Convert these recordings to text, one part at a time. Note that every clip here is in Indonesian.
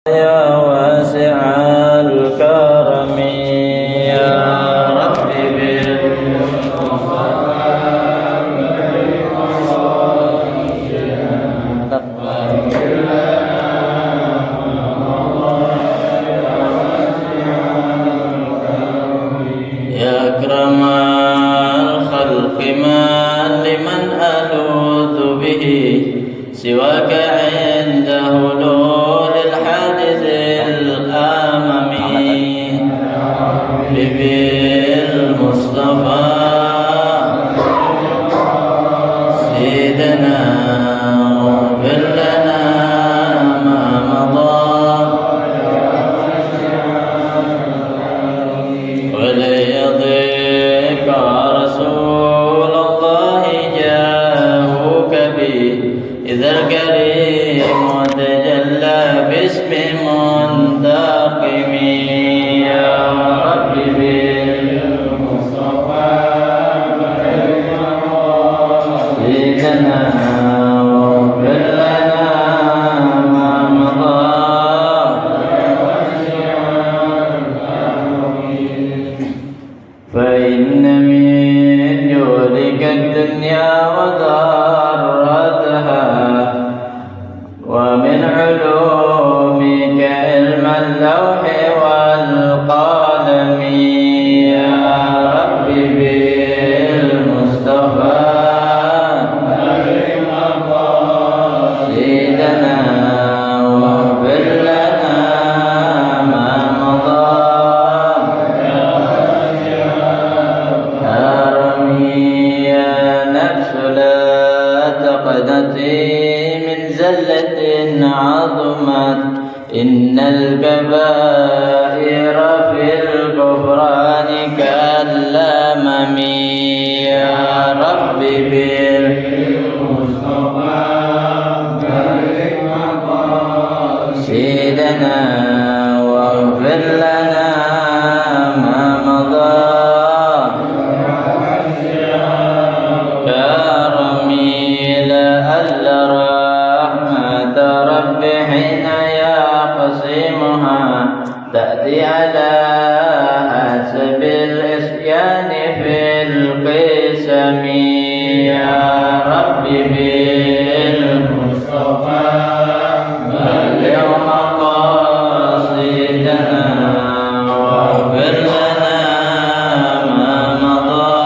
يا واسع الكرم يا رب يا أكرم الخلق ما لمن ألوذ به سواك عند هلول الحادث الآمم بالمصطفى سيدنا اغفر لنا ما مضى وليضيق رسول الله جاهك به إذا الكريم تجلى باسم منتقم يا رب بالمصطفى سيدنا واغفر لنا ما مضى فإن من جودك الدنيا وضرتها ومن علومك علم اللوح والقلم يا رب بالمصطفى سيدنا واغفر لنا ما مضى يا نفس لا تقنطي من زلة عظمت إن الكبائر في الغفران كالأمم يا رب بالمصطفى سيدنا واغفر لنا ما مضى كرمي لأل رحمة رب حين يقسمها تأتي على حسب الإسيان في القسم يا رب بالمصطفى بلغ مقاصدنا واغفر لنا ما مضى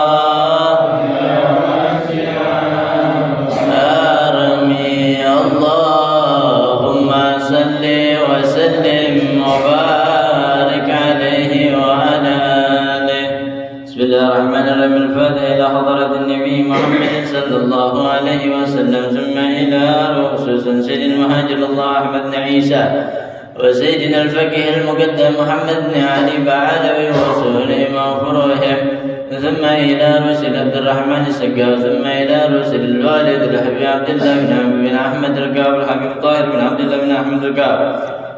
أرمي اللهم صل وسلم وبارك عليه وعلى آله. بسم الله الرحمن الرحيم. الفاتحة إلى حضرة النبي محمد صلى الله عليه وسلم ثم إلى رؤوس سيد المهاجر الله أحمد بن عيسى وسيدنا الفقيه المقدم محمد بن علي بعلوي وسهلهم وفروهم ثم إلى رسل عبد الرحمن السقاف ثم إلى رسل الوالد الحبيب عبد الله بن أحمد الكاف والحبيب طاهر بن عبد الله بن أحمد الكاف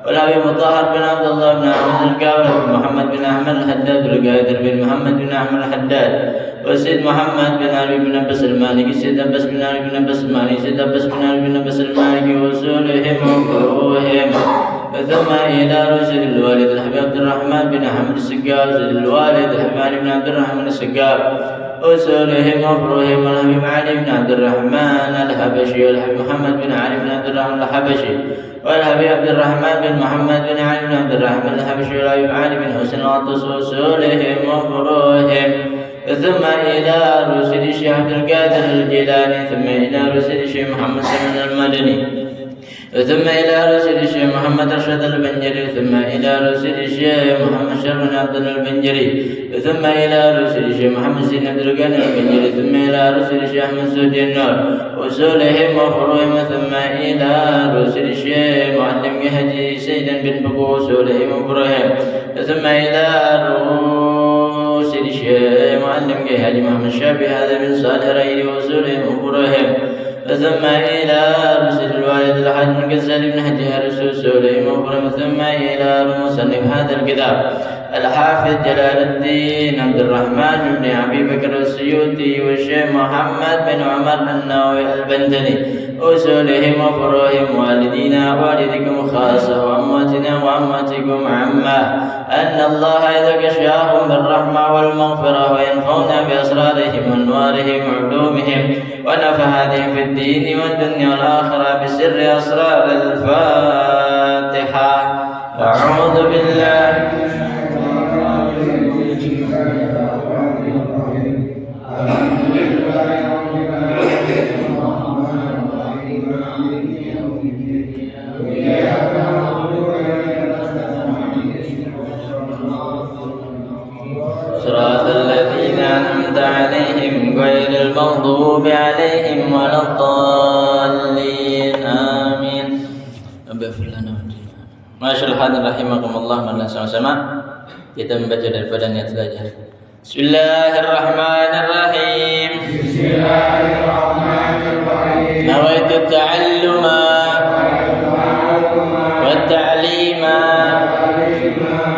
والحبيب طاهر بن عبد الله بن أحمد الكاف والحبيب محمد بن أحمد الحداد والقائد بن محمد بن أحمد الحداد والسيد محمد بن علي بن عباس المالكي السيد عباس بن علي بن عباس المالكي السيد عباس بن علي بن عباس المالكي وصولهم وفروهم ثم إلى رسل الوالد الحبيب عبد الرحمن بن أحمد السقاف رسل الوالد الحبيب علي بن عبد الرحمن السقاف وصولهم وفروهم والحبيب علي بن عبد الرحمن الحبشي والحبيب محمد بن علي بن عبد الرحمن الحبشي والحبيب عبد الرحمن بن محمد بن علي بن عبد الرحمن الحبشي والحبيب علي بن حسين العطس وصولهم وفروهم ثم إلى رسل الشيخ عبد القادر الجيلاني ثم إلى رسل الشيخ محمد سلمان المدني ثم إلى رسل الشيخ محمد رشد البنجري ثم إلى رسل الشيخ محمد شرف عبد البنجري ثم إلى رسل الشيخ محمد سين عبد الغني البنجري ثم إلى رسل الشيخ أحمد سعود النور وصولهم وفروهم ثم إلى رسل الشيخ معلم حجي سيدا بن بكو وصولهم وفروهم ثم إلى رسل الشيخ معلم حجي محمد شافي هذا من صالح رأيه وصولهم وفروهم ثم إلى رسل الوالد الحاج بن غزال بن حجها رسول سليم وفرم ثم إلى مصنف هذا الكتاب الحافظ جلال الدين عبد الرحمن بن أبي بكر السيوطي والشيخ محمد بن عمر النووي البندلي أصولهم وفروعهم والدينا والدكم خاصة وأمواتنا الله يغشاهم بالرحمة والمغفرة وينفعنا بأسرارهم وأنوارهم وعلومهم ونفحاتهم في الدين والدنيا والآخرة بسر أسرار الفاتحة. أعوذ بالله صراط الذين أنعمت عليهم غير المغضوب عليهم ولا الضالين آمين. Masyaallah rahimakumullah. Mari sama-sama kita membaca daripada niat belajar. Bismillahirrahmanirrahim. Bismillahirrahmanirrahim. Nawaitu ta'alluma wa ta'lima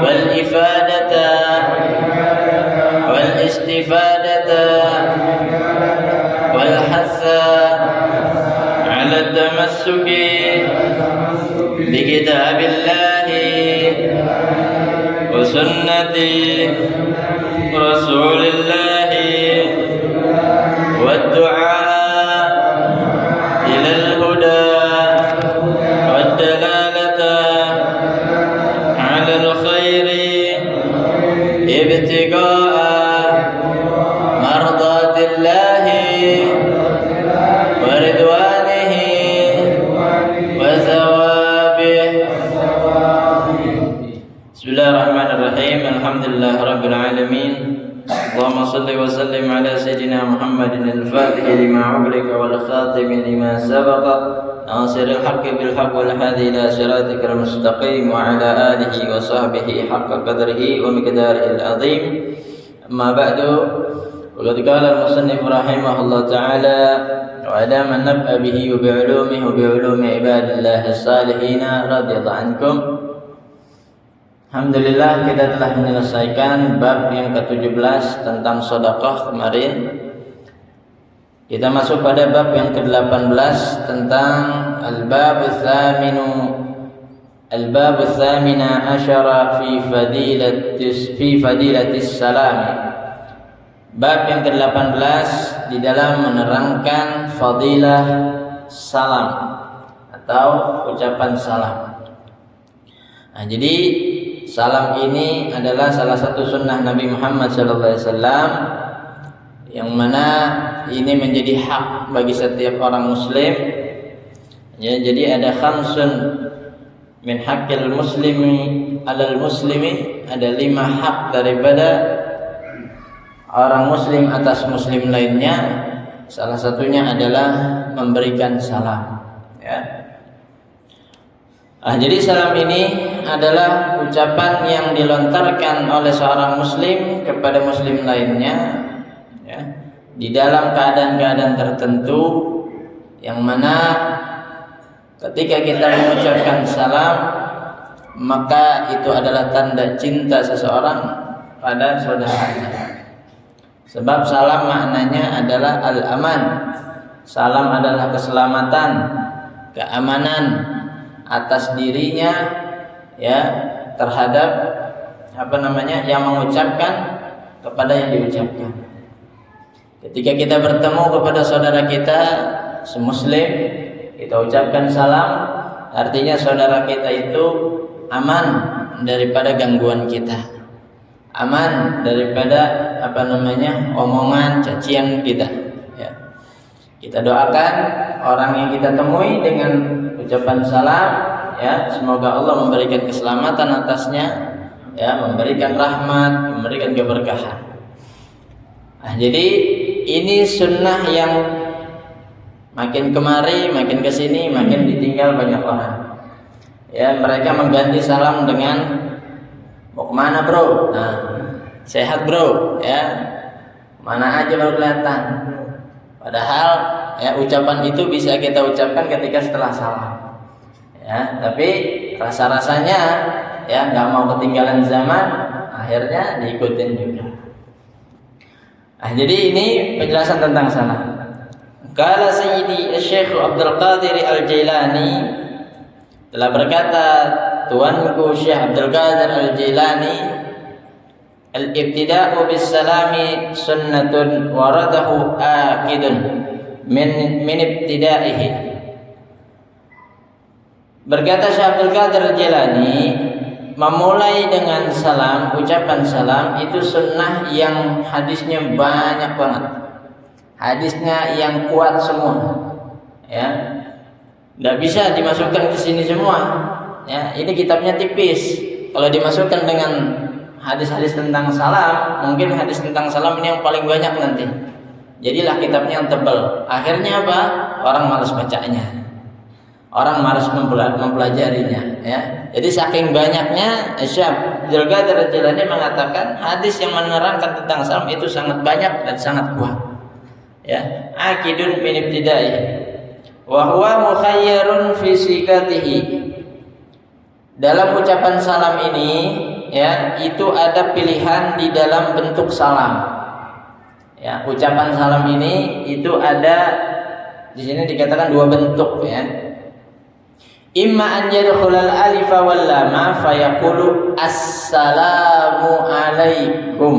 wal ifadata wal istifadata wal hassa ala tamassuki bi kitabillahi wa sunnati rasulillahi wa du'a ila al-huda wa dalalata ala al-khairi ibtigaa mardatillahi wa ridwanihi wa zawabih. Bismillahirrahmanirrahim. Alhamdulillah rabbil alamin. Allahumma salli wa sallim ala sayyidina Muhammadin al-Fatih lima ughliqa wal khatim lima sabaqa nasiril haqqi bil haqq wal hadi ila siratikal mustaqim wa ala alihi wa sahbihi haqqa qadrihi wa miqdarihil azim. Amma ba'du. Waqad qala al-musannif rahimahullah ta'ala wa ala man nab'a bihi wa bi'ulumihi wa bi'ulumi ibadillahi as-salihin radhiyallahu ankum. Alhamdulillah, kita telah menyelesaikan bab yang ke-17 tentang sedekah kemarin. Kita masuk pada bab yang ke-18 tentang al-bab ats-tsamina asyara fi fadilatis salam. Bab yang ke-18 di dalam menerangkan fadilah salam atau ucapan salam. Nah, jadi salam ini adalah salah satu sunnah Nabi Muhammad SAW yang mana ini menjadi hak bagi setiap orang muslim. Ya, jadi ada khamsun min haqqil muslimi alal muslimi, ada 5 hak daripada orang muslim atas muslim lainnya. Salah satunya adalah memberikan salam. Ya. Jadi salam ini adalah ucapan yang dilontarkan oleh seorang muslim kepada muslim lainnya, ya, di dalam keadaan-keadaan tertentu, yang mana ketika kita mengucapkan salam maka itu adalah tanda cinta seseorang pada saudaranya. Sebab salam maknanya adalah al-aman. Salam adalah keselamatan, keamanan atas dirinya, ya, terhadap yang mengucapkan kepada yang diucapkan. Ketika kita bertemu kepada saudara kita semuslim, kita ucapkan salam, artinya saudara kita itu aman daripada gangguan kita, aman daripada omongan cacian kita, ya. Kita doakan orang yang kita temui dengan ucapan salam, ya, semoga Allah memberikan keselamatan atasnya, ya, memberikan rahmat, memberikan keberkahan. Jadi ini sunnah yang makin kemari, makin kesini, makin ditinggal banyak orang. Ya, mereka mengganti salam dengan mau kemana bro? Nah, sehat bro, ya, mana aja baru kelihatan. Padahal ya ucapan itu bisa kita ucapkan ketika setelah salam. Ya, tapi rasa-rasanya ya nggak mau ketinggalan zaman, akhirnya diikutin juga. Jadi ini penjelasan tentang salam. Qala Sayyidi Syekh Abdul Qadir Al-Jailani, telah berkata tuanku Syekh Abdul Qadir Al-Jailani Al-ibtida'u bis-salami sunnatun waradahu akidun min ibtida'ihi. Berkata Syekh Abdul Qadir Jilani, memulai dengan salam, ucapan salam itu sunnah yang hadisnya banyak banget. Hadisnya yang kuat semua. Ya. Enggak bisa dimasukkan ke sini semua. Ya, ini kitabnya tipis. Kalau dimasukkan dengan hadis-hadis tentang salam, mungkin hadis tentang salam ini yang paling banyak nanti. Jadilah kitabnya yang tebal. Akhirnya apa? Orang malas bacanya. Orang malas mempelajarinya, ya. Jadi saking banyaknya, Syekh Abdul Qadir Jilani mengatakan hadis yang menerangkan tentang salam itu sangat banyak dan sangat kuat. Ya, akidun min ibtida'i. Wa huwa mukhayyarun fi sigatihi. Dalam ucapan salam ini, ya, itu ada pilihan di dalam bentuk salam. Ya, ucapan salam ini itu ada di sini dikatakan dua bentuk, ya. Imma an yadkhulal alifa wal lama fayaqulu assalamu alaikum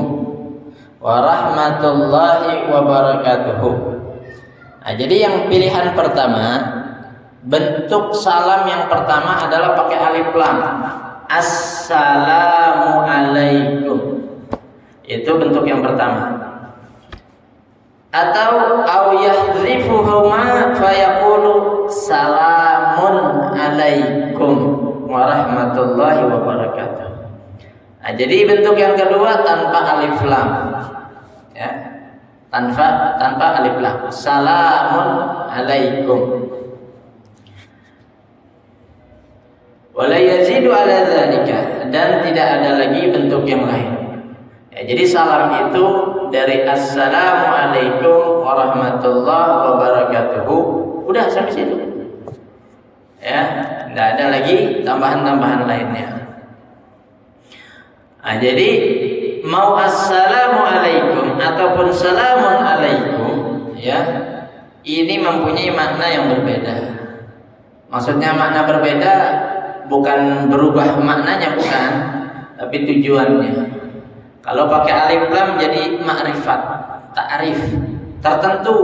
wa rahmatullahi wa barakatuhu. Nah, jadi yang pilihan pertama, bentuk salam yang pertama adalah pakai alif lam. Assalamu alaikum. Itu bentuk yang pertama. Atau au yahrifuhuma fayaqulu salamun alaikum warahmatullahi wabarakatuh. Nah, jadi bentuk yang kedua tanpa alif lam, ya, tanpa alif lam, salamun alaikum. Wala yazidu ala dzalika, dan tidak ada lagi bentuk yang lain. Ya, jadi salam itu dari assalamualaikum warahmatullahi wabarakatuh, udah sampai situ. Ya, tidak ada lagi tambahan-tambahan lainnya. Nah, jadi mau assalamualaikum ataupun salamun alaikum, ya, ini mempunyai makna yang berbeda. Maksudnya makna berbeda bukan berubah maknanya, bukan, tapi tujuannya. Kalau pakai alif lam jadi ma'rifat, ta'rif tertentu.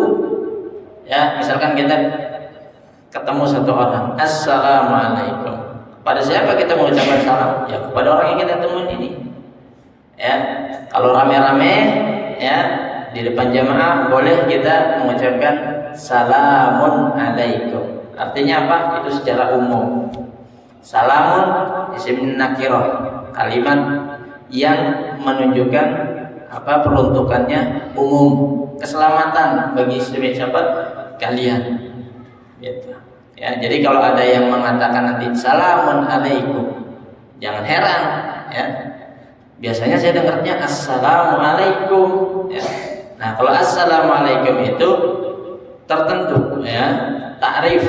Ya, misalkan kita ketemu satu orang, assalamualaikum. Pada siapa kita mengucapkan salam? Ya, kepada orang yang kita temuin ini. Ya, kalau rame-rame, ya, di depan jamaah boleh kita mengucapkan salamun alaikum. Artinya apa? Itu secara umum. Salamun isim nakirah, kalimat yang menunjukkan apa peruntukannya umum, keselamatan bagi siapa kalian, gitu. Ya, jadi kalau ada yang mengatakan nanti salamun alaikum, jangan heran, ya. Biasanya saya dengarnya assalamualaikum, ya. Nah, kalau assalamualaikum itu tertentu, ya, takrif.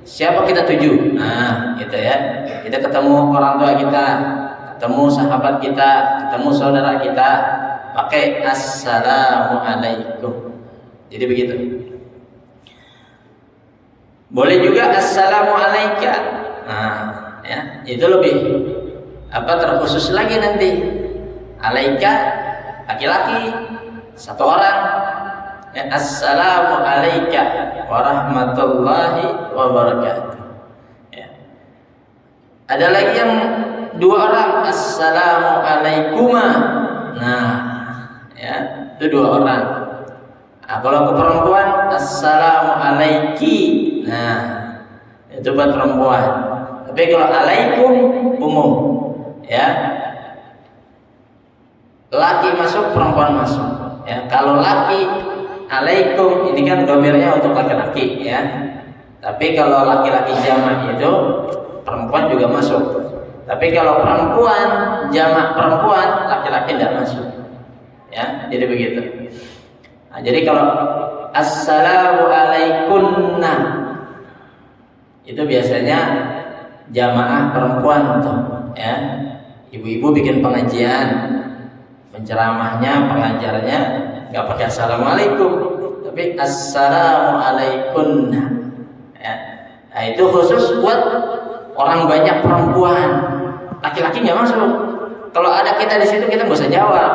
Siapa kita tuju? Nah, gitu ya. Kita ketemu orang tua kita, ketemu sahabat kita, ketemu saudara kita, pakai assalamualaikum. Jadi begitu. Boleh juga assalamualaikum. Nah, ya, itu lebih apa terkhusus lagi nanti. Alaika laki-laki satu orang. Ya, assalamu alayka warahmatullahi wabarakatuh. Ya. Ada lagi yang dua orang, assalamu alaikuma. Nah, ya, itu dua orang. Nah, kalau ke perempuan, assalamu alaiki. Nah, itu buat perempuan. Tapi kalau alaikum umum, ya, laki masuk, perempuan masuk. Ya, kalau laki alaikum ini kan domirnya untuk laki-laki, ya. Tapi kalau laki-laki jamak itu perempuan juga masuk. Tapi kalau perempuan jamak perempuan, laki-laki tidak masuk. Ya, jadi begitu. Nah, jadi kalau assalamu alaikunna itu biasanya jamaah perempuan tuh, ya. Ibu-ibu bikin pengajian, penceramahnya, pengajarnya nggak pakai assalamualaikum, tapi assalamualaikum. Ya. Nah, itu khusus buat orang banyak perempuan, laki-laki nggak masuk. kalau ada kita di situ kita nggak usah jawab,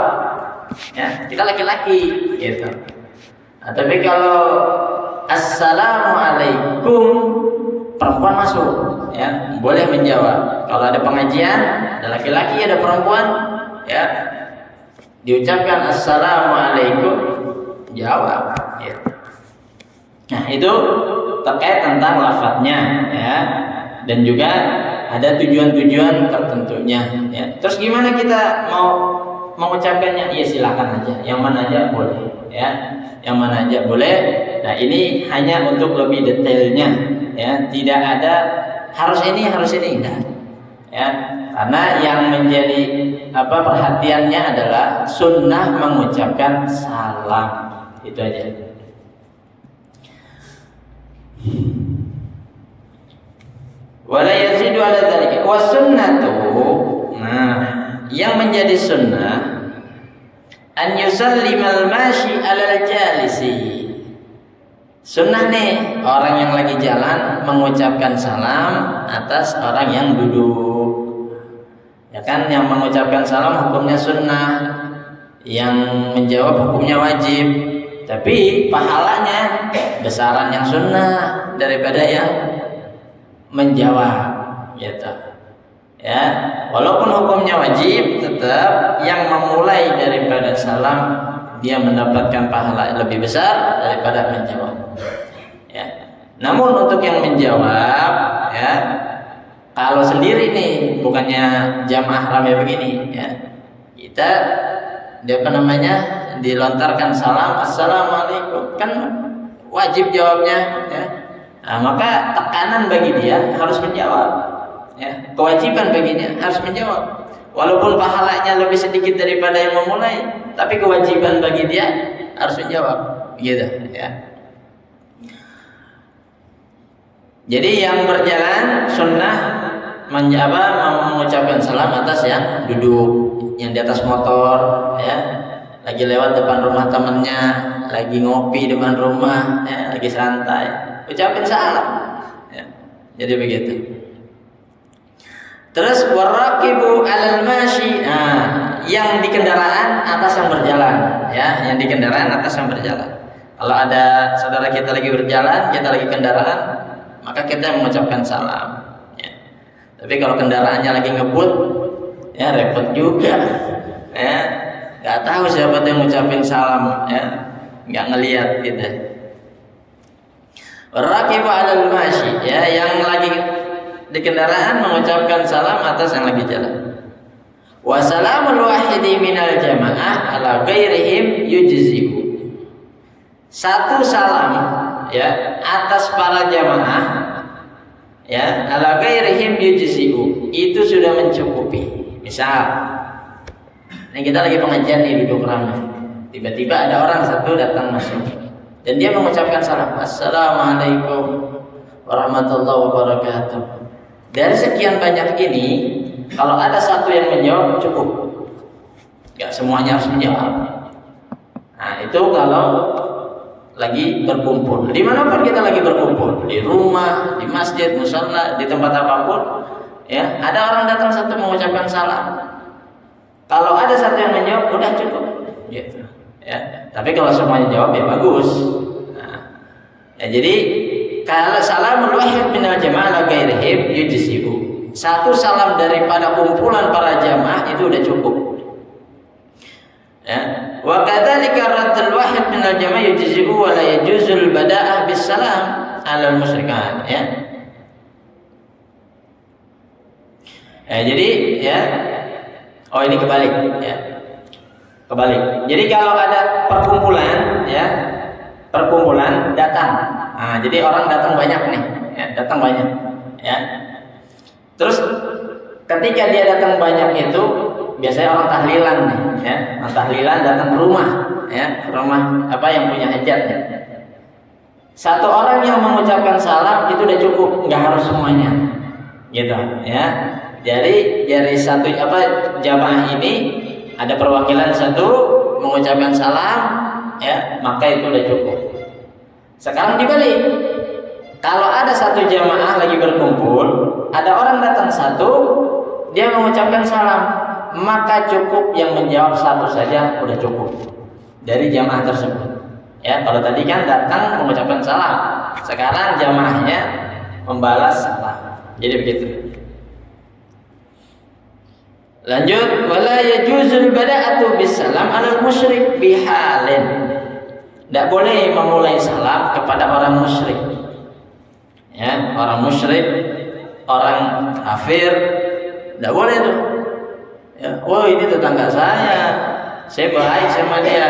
ya kita laki-laki, gitu. Nah, tapi kalau assalamualaikum perempuan masuk, ya boleh menjawab. Kalau ada pengajian, ada laki-laki, ada perempuan, ya diucapkan assalamualaikum, jawab. Ya. Nah itu terkait tentang lafadznya, ya, dan juga ada tujuan-tujuan tertentunya. Ya. Terus gimana kita mau mengucapkannya? Ya silakan aja, yang mana aja boleh, ya, yang mana aja boleh. Nah ini hanya untuk lebih detailnya, ya, tidak ada harus ini enggak, ya, karena yang menjadi perhatiannya adalah sunnah mengucapkan salam, itu aja. Wala yazidu ala dzalika wa sunnatu. Nah, yang menjadi sunnah an yusallimal mashi alal jalisi. Sunnah nih, orang yang lagi jalan mengucapkan salam atas orang yang duduk. Ya kan, yang mengucapkan salam hukumnya sunnah, yang menjawab hukumnya wajib. Tapi pahalanya besaran yang sunnah daripada yang menjawab, gitu. Ya, walaupun hukumnya wajib, tetap yang memulai daripada salam dia mendapatkan pahala lebih besar daripada menjawab. Ya. Namun untuk yang menjawab, ya, kalau sendiri nih, bukannya jamaah ramai begini, ya, kita dilontarkan salam assalamualaikum, kan wajib jawabnya, ya. Nah, maka tekanan bagi dia harus menjawab, ya, kewajiban baginya harus menjawab. Walaupun pahalanya lebih sedikit daripada yang memulai, tapi kewajiban bagi dia harus menjawab, gitu, ya. Jadi yang berjalan sunnah mengucapkan salam atas yang duduk, yang di atas motor, ya, lagi lewat depan rumah temennya, lagi ngopi depan rumah, ya, lagi santai, ucapin salam, ya. Jadi begitu. Terus waraqibu alal mashi. Nah, yang di kendaraan atas yang berjalan, ya, yang di kendaraan atas yang berjalan. Kalau ada saudara kita lagi berjalan, kita lagi kendaraan, maka kita mengucapkan salam, ya. Tapi kalau kendaraannya lagi ngebut, ya repot juga, ya. Nggak tahu siapa yang ngucapin salam, ya, nggak ngelihat gitu. Waraqibu alal mashi, ya, yang lagi di kendaraan mengucapkan salam atas yang lagi jalan. Wa salamul wahidi minal jamaah ala ghairihim yujzi'u. Satu salam, ya, atas para jamaah, ya, ala ghairihim yujzi'u, itu sudah mencukupi. Misal, ini kita lagi pengajian nih, duduk ramai, tiba-tiba ada orang satu datang masuk dan dia mengucapkan salam, assalamualaikum warahmatullahi wabarakatuh. Dari sekian banyak ini, kalau ada satu yang menjawab cukup, nggak semuanya harus menjawab. Nah itu kalau lagi berkumpul, dimanapun kita lagi berkumpul, di rumah, di masjid, musala, di tempat apapun, ya, ada orang datang satu mengucapkan salam. Kalau ada satu yang menjawab, udah cukup, gitu, ya. Tapi kalau semuanya jawab, ya bagus. Nah, ya, jadi kalau salamul wahid minal jamaah ghairihim yujzi'u. Satu salam daripada kumpulan para jamaah itu udah cukup. Ya. Wa kadzalika raddul wahid minal jamaah yujzi'u wa la yajuzul bada'ah bis salam 'alal musyrikan, ya. Jadi, ya. Oh, ini kebalik, ya. Kebalik. Jadi kalau ada perkumpulan, ya, perkumpulan datang. Nah, jadi orang datang banyak nih, ya, datang banyak, ya. Terus ketika dia datang banyak itu biasanya orang tahlilan nih, ya, orang tahlilan datang ke rumah, ya, ke rumah yang punya hajatnya. Satu orang yang mengucapkan salam itu udah cukup, nggak harus semuanya, gitu, ya. Jadi dari satu jamaah ini ada perwakilan satu mengucapkan salam, ya, maka itu udah cukup. Sekarang dibalik, kalau ada satu jamaah lagi berkumpul, ada orang datang satu, dia mengucapkan salam, maka cukup yang menjawab satu saja udah cukup dari jamaah tersebut. Ya, kalau tadi kan datang mengucapkan salam, sekarang jamaahnya membalas salam. Jadi begitu. Lanjut, wala yajuzul bada'atu bisalam 'alal musyrik bihalin. Tidak boleh memulai salam kepada orang musyrik. Ya, orang musyrik, orang kafir, tidak boleh tuh. Ya, oh ini tetangga saya baik sama dia,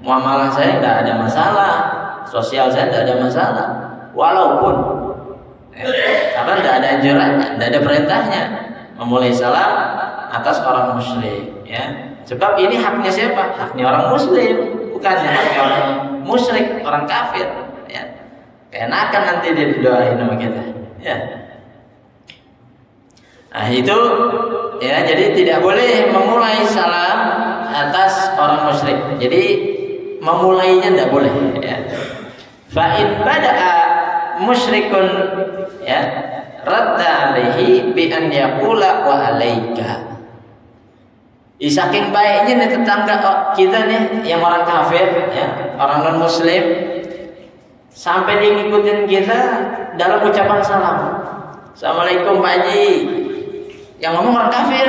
muamalah saya tidak ada masalah, sosial saya tidak ada masalah, walaupun karena tidak ada anjurannya, tidak ada perintahnya memulai salam atas orang musyrik. Ya, sebab ini haknya siapa? Haknya orang muslim, bukannya haknya orang musyrik, orang kafir. Ya, keenakan nanti dia didoain sama kita. Ya. Nah itu ya, jadi tidak boleh memulai salam atas orang musyrik. Jadi memulainya tidak boleh. Ya. Fa in bada'a musyrikun ya radda alaihi bi an yaqula wa alaika. Saking baiknya nih tetangga kita nih yang orang kafir ya, orang non muslim, sampai dia ngikutin kita dalam ucapan salam. Assalamualaikum Pak Haji. Yang ngomong orang kafir,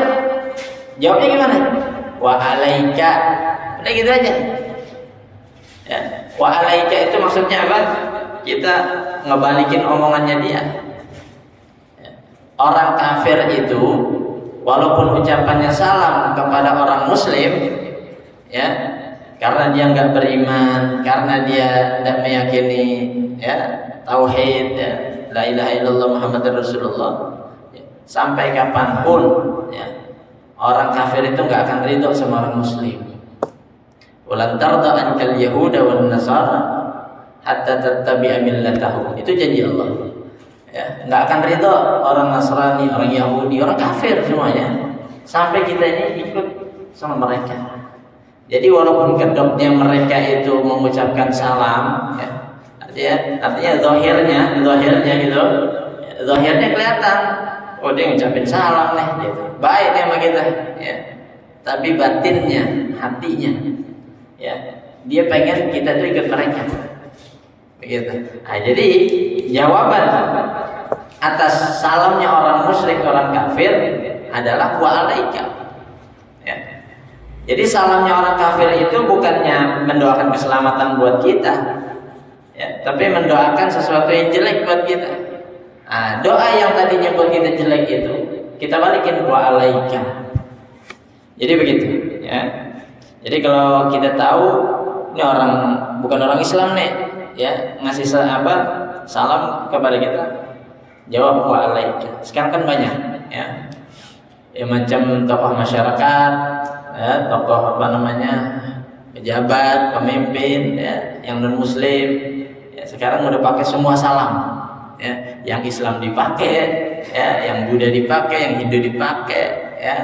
jawabnya gimana? Wa alaika. Udah gitu aja. Ya. Wa alaika itu maksudnya apa? Kita ngebalikin omongannya dia. Ya. Orang kafir itu walaupun ucapannya salam kepada orang muslim, ya, karena dia nggak beriman, karena dia tidak meyakini ya tauhid, ya, la ilaha illallah Muhammadur Rasulullah, ya, sampai kapanpun ya, orang kafir itu nggak akan ridho sama orang muslim. Walan tarda ankal yahuda wan nasara hatta tattabi'a millatahum. Itu janji Allah. Ya, nggak akan ridho orang Nasrani, orang Yahudi, orang kafir semuanya sampai kita ini ikut sama mereka. Jadi walaupun kedoknya mereka itu mengucapkan salam, ya, artinya zahirnya gitu, zahirnya kelihatan, oh dia ngucapin salam nih, gitu. Baik dia sama kita, ya. Tapi batinnya, hatinya, ya, dia pengen kita tuh ikut mereka. Begitu. Nah, jadi jawaban atas salamnya orang musyrik, orang kafir adalah wa alaika. Ya. Jadi salamnya orang kafir itu bukannya mendoakan keselamatan buat kita, ya, tapi mendoakan sesuatu yang jelek buat kita. Nah, doa yang tadinya buat kita jelek itu kita balikin wa alaika. Jadi begitu, ya. Jadi kalau kita tahu ini orang bukan orang Islam nih, ya, ngasih salam kepada kita, jawab wa alaika. Sekarang kan banyak, ya, macam tokoh masyarakat, ya, tokoh pejabat, pemimpin, ya, yang non muslim, ya, sekarang udah pakai semua salam, ya, yang Islam dipakai, ya, yang Buddha dipakai, yang Hindu dipakai, ya,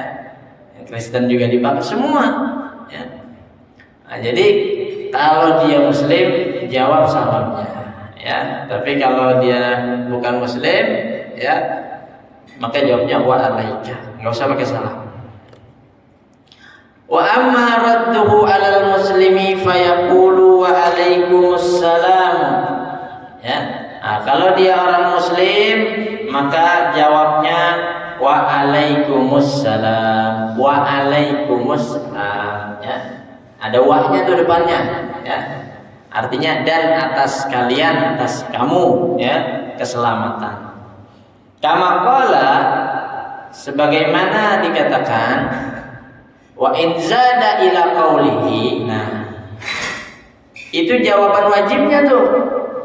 yang Kristen juga dipakai semua, ya. Nah, jadi kalau dia muslim jawab salamnya, ya, tapi kalau dia bukan muslim, ya, maka jawabnya wa alaika, nggak usah pakai salam. Wa amma radduhu 'alal muslimi fayaqulu wa alaikumussalam. Ya. Nah, kalau dia orang muslim maka jawabnya wa alaikumussalam, wa alaikumussalam, ya. Ada wa-nya tuh depannya, ya. Artinya dan atas kalian, atas kamu, ya, keselamatan. Kama qala, sebagaimana dikatakan, wa in zada ila qaulihi. Nah, itu jawaban wajibnya tuh.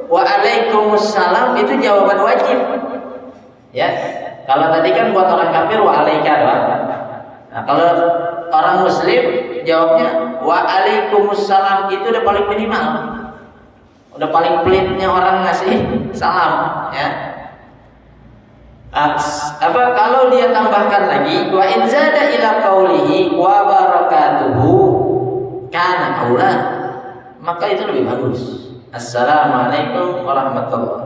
Wa alaikumussalam itu jawaban wajib. Ya. Kalau tadi kan buat orang kafir wa alaika doang. Nah, kalau orang muslim jawabnya wa alaikumussalam, itu udah paling minimal. Udah paling pelitnya orang ngasih salam, ya. Kalau dia tambahkan lagi wa in zada ila qaulihi wa barakatuhu kana aula, maka itu lebih bagus. Assalamualaikum warahmatullahi.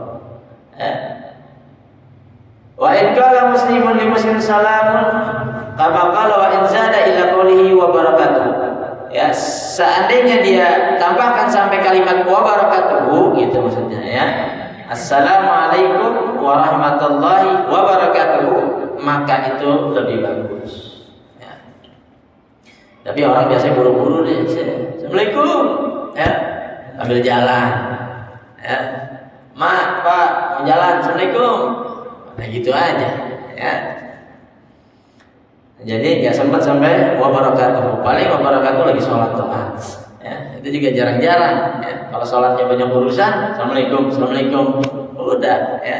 Wa in qala muslimun li muslim salamun kama qala wa in zada qawlihi wa barakatuh. Ya, seandainya dia tambahkan sampai kalimat wa barakatuhu, gitu maksudnya ya. Assalamualaikum warahmatullahi wabarakatuh, maka itu lebih bagus. Ya. Tapi orang biasanya buru-buru deh. Assalamualaikum, ya, ambil jalan. Ya. Mak, Pak, mau jalan. Assalamualaikum. Nah gitu aja. Ya. Jadi nggak sempat sampai wabarakatuh. Paling wabarakatuh lagi sholat tepat. Ya, itu juga jarang-jarang. Ya. Kalau sholatnya banyak urusan, assalamualaikum, assalamualaikum, udah. Ya.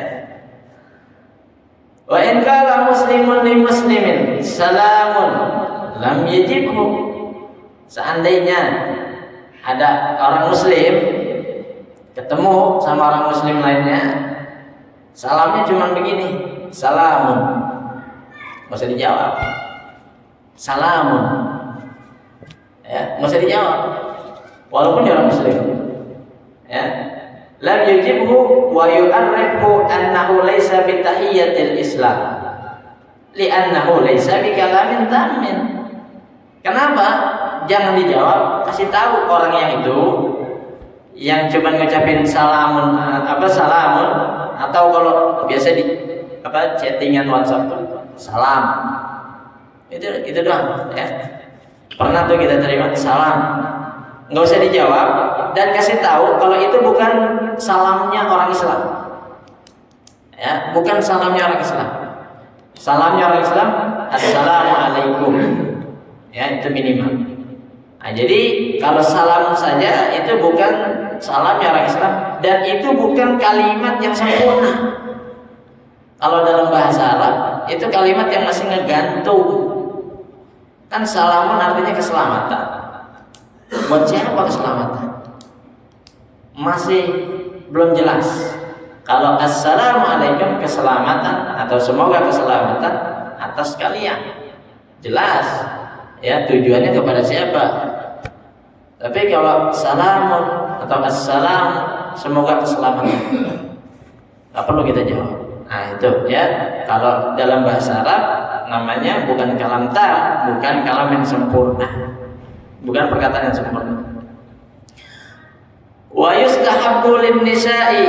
Wa in qala muslimun li muslimin salamun lam yajibhu. Seandainya ada orang muslim ketemu sama orang muslim lainnya, salamnya cuma begini, salamun, nggak usah dijawab. Salamun, ya, nggak usah dijawab, walaupun dia orang muslim. Ya, lam yujibhu wa yu'arrifu annahu laysa bi tahiyyatil islam, li'annahu laysa bi kalamin tammin. Kenapa? Jangan dijawab, kasih tahu orang yang itu yang cuma ngucapin salamun, salamun, atau kalau biasa di chattingan WhatsApp tuh salam. Itu doang, ya. Pernah tuh kita terima salam, nggak usah dijawab dan kasih tahu kalau itu bukan salamnya orang Islam, ya, bukan salamnya orang Islam. Salamnya orang Islam assalamualaikum, ya, itu minimal. Nah, jadi kalau salam saja itu bukan salamnya orang Islam dan itu bukan kalimat yang sempurna. Kalau dalam bahasa Arab itu kalimat yang masih ngegantung. Kan salamun artinya keselamatan. Buat siapa keselamatan? Masih belum jelas. Kalau assalamualaikum keselamatan atau semoga keselamatan atas kalian, jelas. Ya, tujuannya kepada siapa? Tapi kalau salamun atau assalam semoga keselamatan, nggak perlu kita jawab. Nah itu ya, kalau dalam bahasa Arab namanya bukan kalam tam, bukan kalam yang sempurna, bukan perkataan yang sempurna. Wa yustahabbu lin-nisa'i,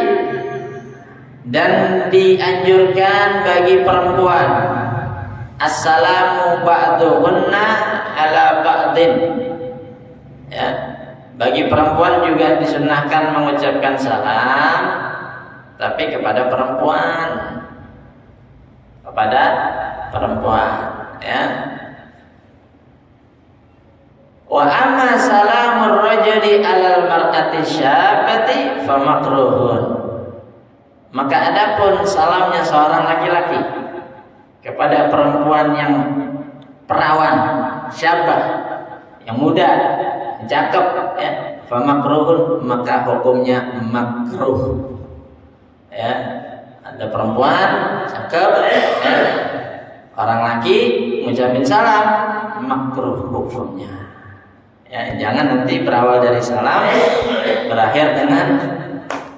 dan dianjurkan bagi perempuan assalamu ba'duhunna ala ba'din. Ya, bagi perempuan juga disunahkan mengucapkan salam, tapi kepada perempuan, ya. Wa amma salamur rajuli 'alal mar'ati syabati fa makruhun. Maka adapun salamnya seorang laki-laki kepada perempuan yang perawan, syabah, yang muda, cakep, ya, fa makruhun, maka hukumnya makruh. Ya, ada perempuan cakep, ya, orang laki ngucapin salam, makruh hukumnya. Ya, jangan nanti berawal dari salam berakhir dengan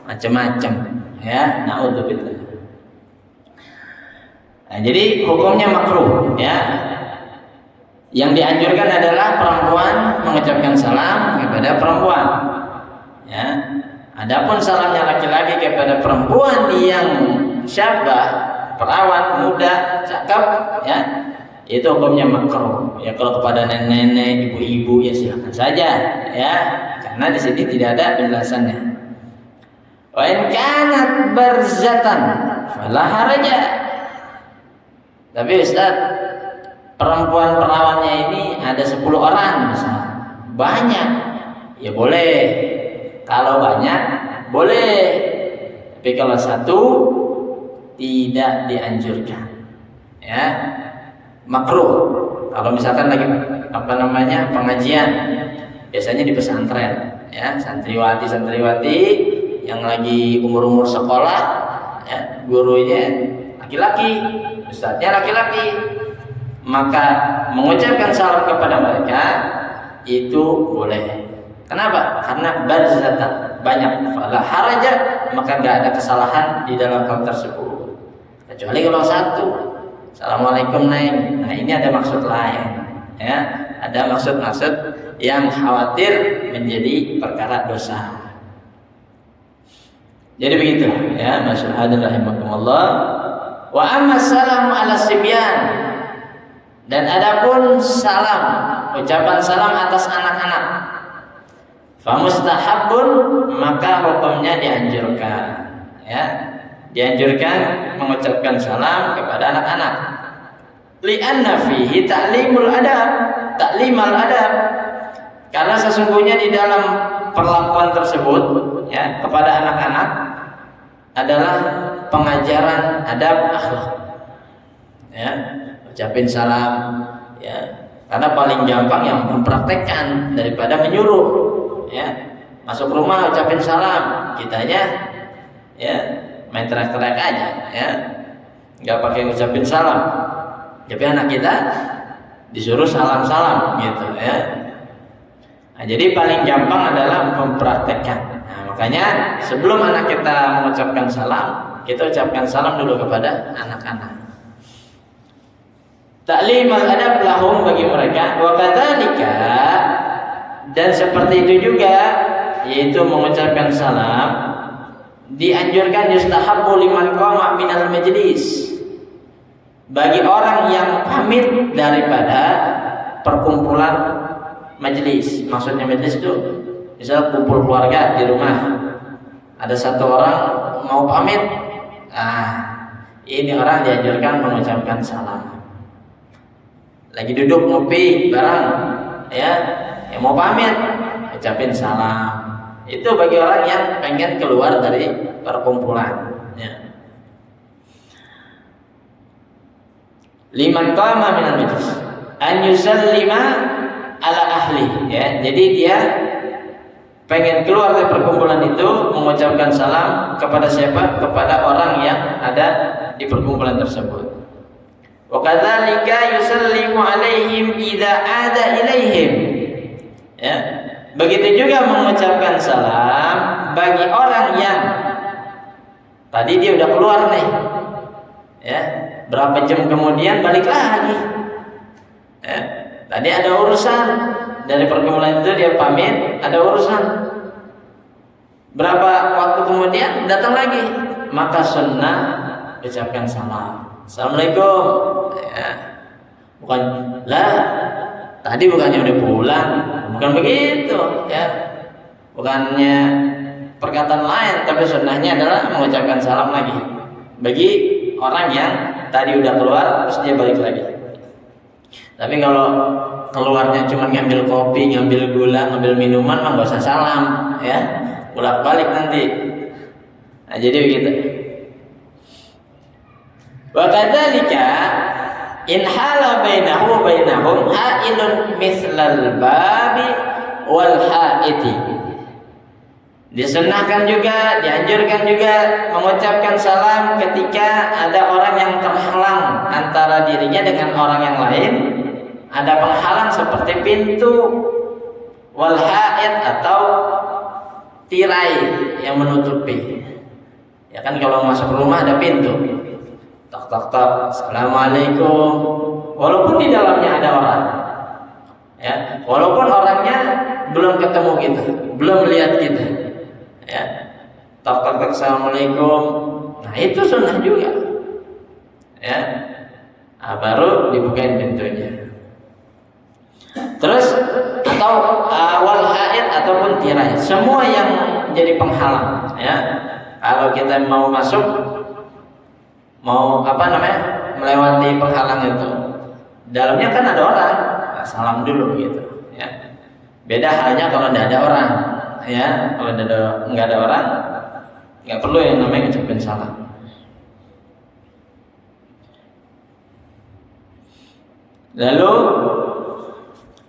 macam-macam, ya, naudzubillah. Nah, jadi hukumnya makruh, ya. Yang dianjurkan adalah perempuan mengucapkan salam kepada perempuan, ya. Adapun salamnya laki-laki kepada perempuan yang syabah, perawan, muda, cakep, ya, itu hukumnya makruh. Ya, kalau kepada nenek-nenek, ibu-ibu, ya silakan saja, ya, karena di sini tidak ada penjelasannya. Wa in kanat barzatan fala haraja. Tapi Ustaz, perempuan perawannya ini ada 10 orang misalnya, banyak, ya boleh. Kalau banyak boleh, tapi kalau satu tidak dianjurkan, ya, makruh. Kalau misalkan lagi pengajian, biasanya di pesantren, ya, santriwati yang lagi umur sekolah, ya, gurunya laki-laki, ustadznya laki-laki, maka mengucapkan salam kepada mereka itu boleh. Kenapa? Karena barzatan, banyak, fala haraja, maka enggak ada kesalahan di dalam hal tersebut. Kecuali kalau satu, assalamualaikum neng. Nah, ini ada maksud lain, Ya, ada maksud-maksud yang khawatir menjadi perkara dosa. Jadi begitu ya, masyaallah rahimakumullah. Wa amma salamu ala sibyan, dan adapun salam, ucapan salam atas anak-anak, fa mustahabun, maka hukumnya dianjurkan ya. Dianjurkan mengucapkan salam kepada anak-anak. Li'anna fihi ta'limul adab, ta'limal adab. Karena sesungguhnya di dalam perlakuan tersebut ya kepada anak-anak adalah pengajaran adab akhlak. Ya, ucapin salam ya. Karena paling gampang yang mempraktekkan daripada menyuruh ya. Masuk rumah ucapin salam, kitanya ya main teriak-teriak aja ya. Enggak pakai ngucapin salam. Tapi anak kita disuruh salam-salam gitu ya. Nah, jadi paling gampang adalah mempraktekkan. Nah, makanya sebelum anak kita mengucapkan salam, kita ucapkan salam dulu kepada anak-anak. Ta'limal adab lahum, bagi mereka. Wa kadzalika, dan seperti itu juga, yaitu mengucapkan salam dianjurkan yustahabbu liman qama minal majlis, bagi orang yang pamit daripada perkumpulan majelis. Maksudnya majelis itu misal kumpul keluarga di rumah, ada satu orang mau pamit, ini orang dianjurkan mengucapkan salam. Lagi duduk ngopi bareng ya, yang mau pamit ucapin salam. Itu bagi orang yang pengen keluar dari perkumpulan ya. Liman qama minal majlis an yusallima ala ahli ya. Jadi dia pengen keluar dari perkumpulan itu mengucapkan salam kepada siapa? Kepada orang yang ada di perkumpulan tersebut. Wa kadzalika yusallimu alaihim idza ada ilaihim ya. Begitu juga mengucapkan salam bagi orang yang tadi dia udah keluar nih ya, berapa jam kemudian balik lagi ya. Tadi ada urusan dari perkumpulan itu, dia pamit, ada urusan. Berapa waktu kemudian datang lagi, maka sunnah ucapkan salam. Assalamualaikum ya. Bukan lah, tadi bukannya udah pulang, bukan begitu ya. Bukannya perkataan lain, tapi sunnahnya adalah mengucapkan salam lagi bagi orang yang tadi udah keluar terus dia balik lagi. Tapi kalau keluarnya cuma ngambil kopi, ngambil gula, ngambil minuman, mah nggak usah salam ya, bolak balik nanti. Nah, jadi begitu. Wa kadzalika in hala bainahu wa bainahum ha'ilun mithlal babi wal ha'iti. Disunnahkan juga, dianjurkan juga mengucapkan salam ketika ada orang yang terhalang antara dirinya dengan orang yang lain. Ada penghalang seperti pintu, wal ha'id atau tirai yang menutupi. Ya kan kalau masuk rumah ada pintu. Tok tok tok, assalamualaikum. Walaupun di dalamnya ada orang, ya, walaupun orangnya belum ketemu kita, belum lihat kita, ya, tok tok tok, assalamualaikum. Nah itu sunnah juga, ya. Nah, baru dibukain pintunya. Terus atau wal haid ataupun tirai, semua yang jadi penghalang, ya. Kalau kita mau masuk, mau melewati penghalang itu, dalamnya kan ada orang, nah, salam dulu gitu ya. Beda halnya kalau tidak ada orang ya. Kalau nggak ada orang, nggak perlu yang namanya ucapin salam. Lalu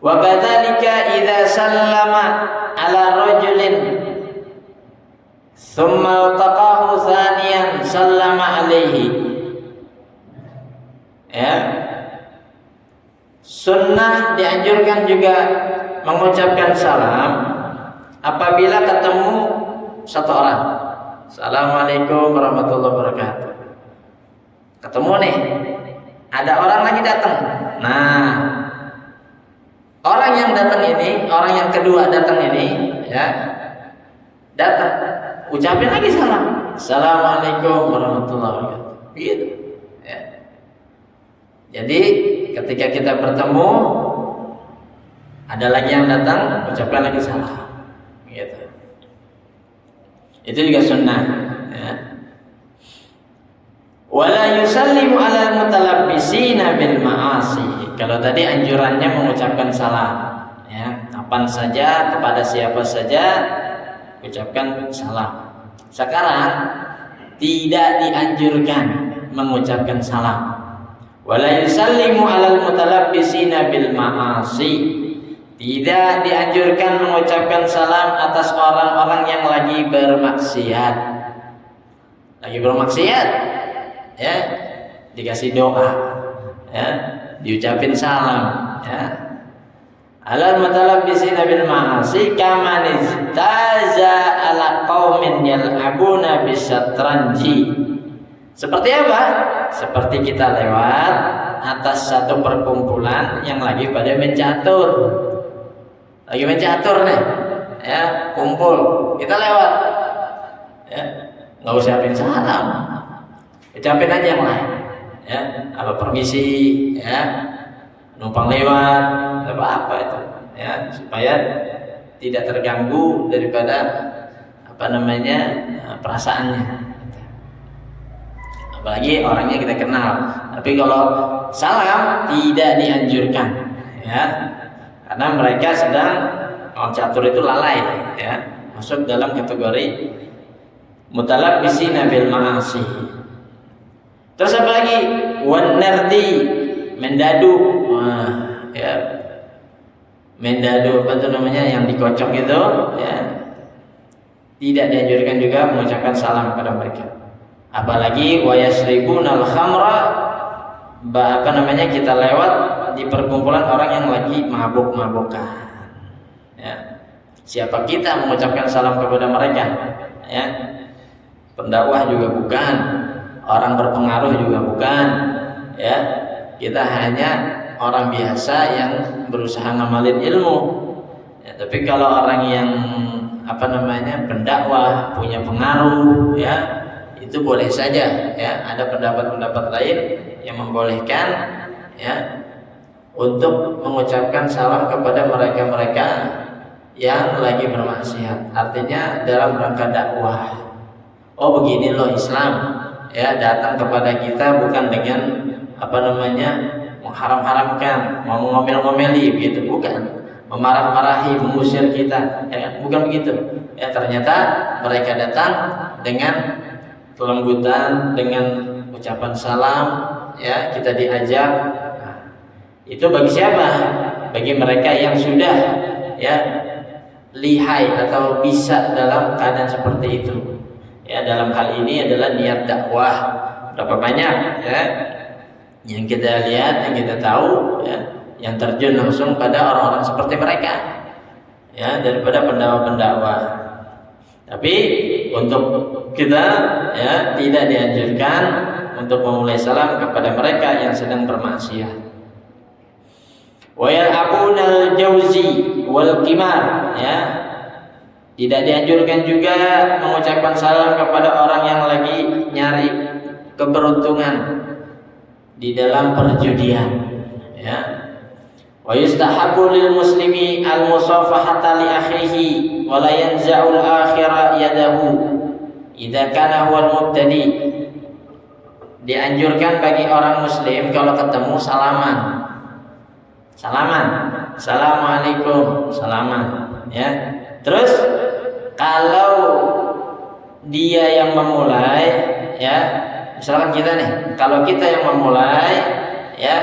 wa kadzalika idza sallama ala rajulin thumma taqahu thaniyan sallama alaihi ya. Sunnah dianjurkan juga mengucapkan salam apabila ketemu satu orang. Assalamualaikum warahmatullahi wabarakatuh. Ketemu nih, ada orang lagi datang. Nah, datang ini, orang yang kedua datang ini, ya, datang, ucapin lagi salam. Assalamualaikum warahmatullahi wabarakatuh. Gitu. Ya. Jadi ketika kita bertemu, ada lagi yang datang, ucapkan lagi salam. Gitu. Itu juga sunnah. Ya. Wala yusallimu alal mutalabbisina bil ma'asi. Kalau tadi anjurannya mengucapkan salam, ya, kapan saja kepada siapa saja ucapkan salam. Sekarang tidak dianjurkan mengucapkan salam. Wala yusallimu alal mutalabbisina bil ma'asi. Tidak dianjurkan mengucapkan salam atas orang-orang yang lagi bermaksiat. Lagi bermaksiat, ya, dikasih doa, ya, diucapin salam, ya. Alal mutalabbisina bil ma'asi kama niztaza ala qaumin yal'abuna bisatranji. Seperti apa? Seperti kita lewat atas satu perkumpulan yang lagi pada mencatur. Lagi mencatur nih, ya, kumpul, kita lewat, ya, nggak ucapin salam, ucapin aja yang lain, ya, kalau permisi, ya, numpang lewat, apa itu, ya, supaya tidak terganggu daripada perasaannya. Apalagi orangnya kita kenal. Tapi kalau salam tidak dianjurkan, ya. Karena mereka sedang orang catur itu lalai, ya, masuk dalam kategori mutalabbisina bil ma'asi. Terus apa lagi? Wan nardi, mendadu. Wah, ya. Mendadu apa itu namanya, yang dikocok itu, ya. Tidak dianjurkan juga mengucapkan salam kepada mereka. Apalagi wa yasribunal khamra, kita lewat di perkumpulan orang yang lagi mabuk-mabukan, ya. Siapa kita mengucapkan salam kepada mereka, ya? Pendakwah juga bukan, orang berpengaruh juga bukan, ya. Kita hanya orang biasa yang berusaha ngamalin ilmu, ya. Tapi kalau orang yang pendakwah, punya pengaruh, ya, itu boleh saja, ya. Ada pendapat-pendapat lain yang membolehkan, ya, untuk mengucapkan salam kepada mereka-mereka yang lagi bermaksiat. Artinya dalam rangka dakwah. Oh, begini loh Islam, ya, datang kepada kita bukan dengan mengharam-haramkan, mau ngomel-ngomeli gitu, bukan. Memarah-marahi, mengusir kita, ya, bukan begitu. Ya, ternyata mereka datang dengan kelembutan, dengan ucapan salam, ya, kita diajak. Itu bagi siapa? Bagi mereka yang sudah, ya, lihai atau bisa dalam keadaan seperti itu. Ya, dalam hal ini adalah niat dakwah. Berapa banyak, ya, yang kita lihat, yang kita tahu, ya, yang terjun langsung pada orang-orang seperti mereka, ya, daripada pendakwah-pendakwah. Tapi untuk kita, ya, tidak dianjurkan untuk memulai salam kepada mereka yang sedang bermaksiat. Wa yal'abunal jauzi wal qimar, ya. Tidak dianjurkan juga mengucapkan salam kepada orang yang lagi nyari keberuntungan di dalam perjudian, ya. Wa yustahabbu lil muslimi al musafahata li akhihi wa la yanza'ul akhira yadahu idza kana huwal mubtadi. Dianjurkan bagi orang muslim kalau ketemu salaman, assalamualaikum, salaman, ya. Terus kalau dia yang memulai, ya, misalkan kita nih, kalau kita yang memulai, ya,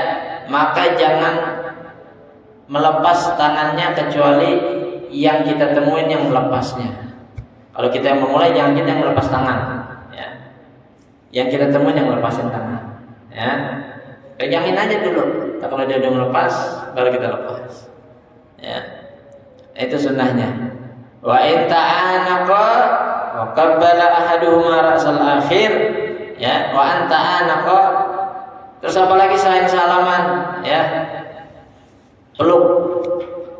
maka jangan melepas tangannya kecuali yang kita temuin yang melepasnya. Kalau kita yang memulai, jangan kita yang melepas tangan, ya. Yang kita temuin yang melepasin tangan, ya. Pegangin aja dulu. Kalau dia udah melepas, baru kita lepas, ya. Itu sunnahnya. Wa in ta'anaqa wa qabbala ahaduhuma ra'sal akhir, ya, wa anta anaqa. Terus apa lagi selain salaman, ya? Peluk.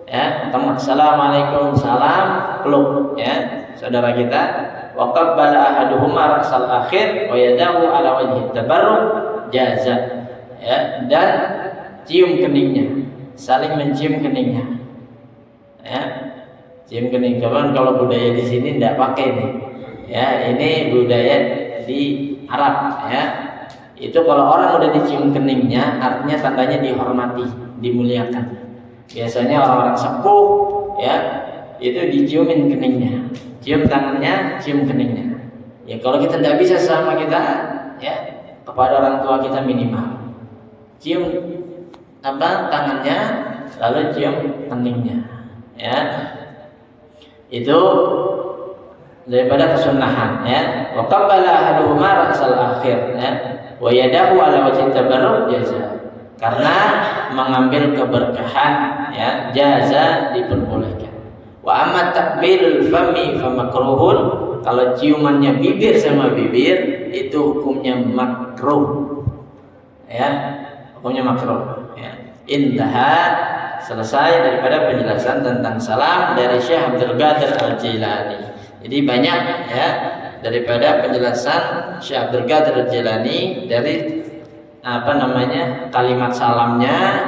Ya, ketemu assalamualaikum, salam, peluk ya saudara kita. Wa qabbala ahaduhuma ra'sal akhir wa yadahu ala wajhi tabarruk jaza. Ya, dan cium keningnya, saling mencium keningnya. Ya, cium kening. Kalau budaya di sini tidak pakai nih. Ya, ini budaya di Arab ya. Itu kalau orang udah dicium keningnya, artinya tandanya dihormati, dimuliakan. Biasanya orang-orang sepuh ya, itu diciumin keningnya, cium tangannya, cium keningnya. Ya kalau kita tidak bisa sama kita ya, kepada orang tua kita minimal cium tangannya, lalu cium keningnya ya. Itu daripada kesunahan ya. Wa qabbala ahaduhuma ra'sal akhir ya, wa yadahu ala wajhi tabarruk jaza. Karena mengambil keberkahan ya, jaza diperbolehkan. Wa amma takbilul fami fa makruhun. Kalau ciumannya bibir sama bibir itu hukumnya makruh ya, hukumnya makruh ya. Intaha, selesai daripada penjelasan tentang salam dari Syekh Abdul Qadir Al-Jilani. Jadi banyak ya daripada penjelasan Syekh Abdul Qadir Al-Jilani dari kalimat salamnya,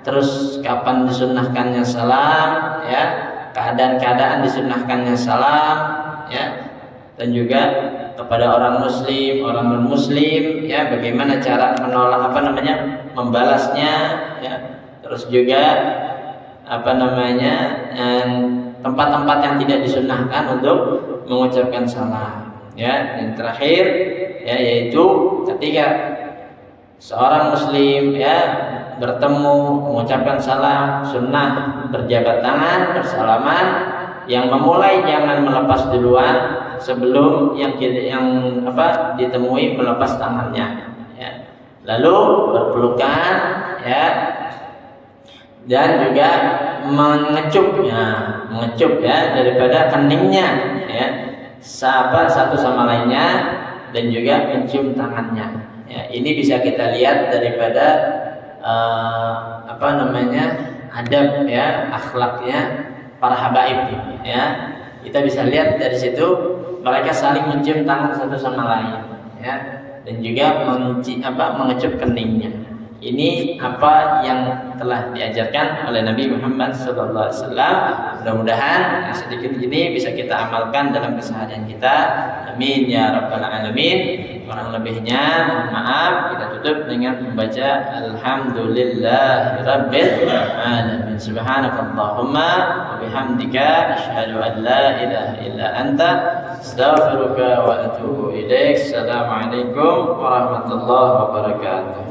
terus kapan disunnahkannya salam ya, keadaan-keadaan disunnahkannya salam ya, dan juga kepada orang muslim, orang non muslim ya, bagaimana cara menolak membalasnya ya, terus juga tempat-tempat yang tidak disunnahkan untuk mengucapkan salam ya. Dan terakhir ya, yaitu ketika seorang muslim ya bertemu mengucapkan salam, sunnah berjabat tangan, bersalaman. Yang memulai jangan melepas duluan sebelum yang ditemui melepas tangannya ya. Lalu berpelukan ya, dan juga mengecup ya daripada keningnya ya, satu sama lainnya, dan juga mencium tangannya ya. Ini bisa kita lihat daripada adab ya, akhlaknya para habaib ya. Kita bisa lihat dari situ mereka saling mencium tangan satu sama lain ya, dan juga mengecup keningnya. Ini apa yang telah diajarkan oleh Nabi Muhammad SAW. Mudah-mudahan sedikit ini bisa kita amalkan dalam keseharian kita. Amin ya rabbal alamin. Kurang lebihnya mohon maaf. Kita tutup dengan membaca Alhamdulillahirabbil alamin. Subhanakallahumma wa bihamdika asyhadu an la ilaha illa anta astaghfiruka wa atubu ilaik. Assalamualaikum warahmatullahi wabarakatuh.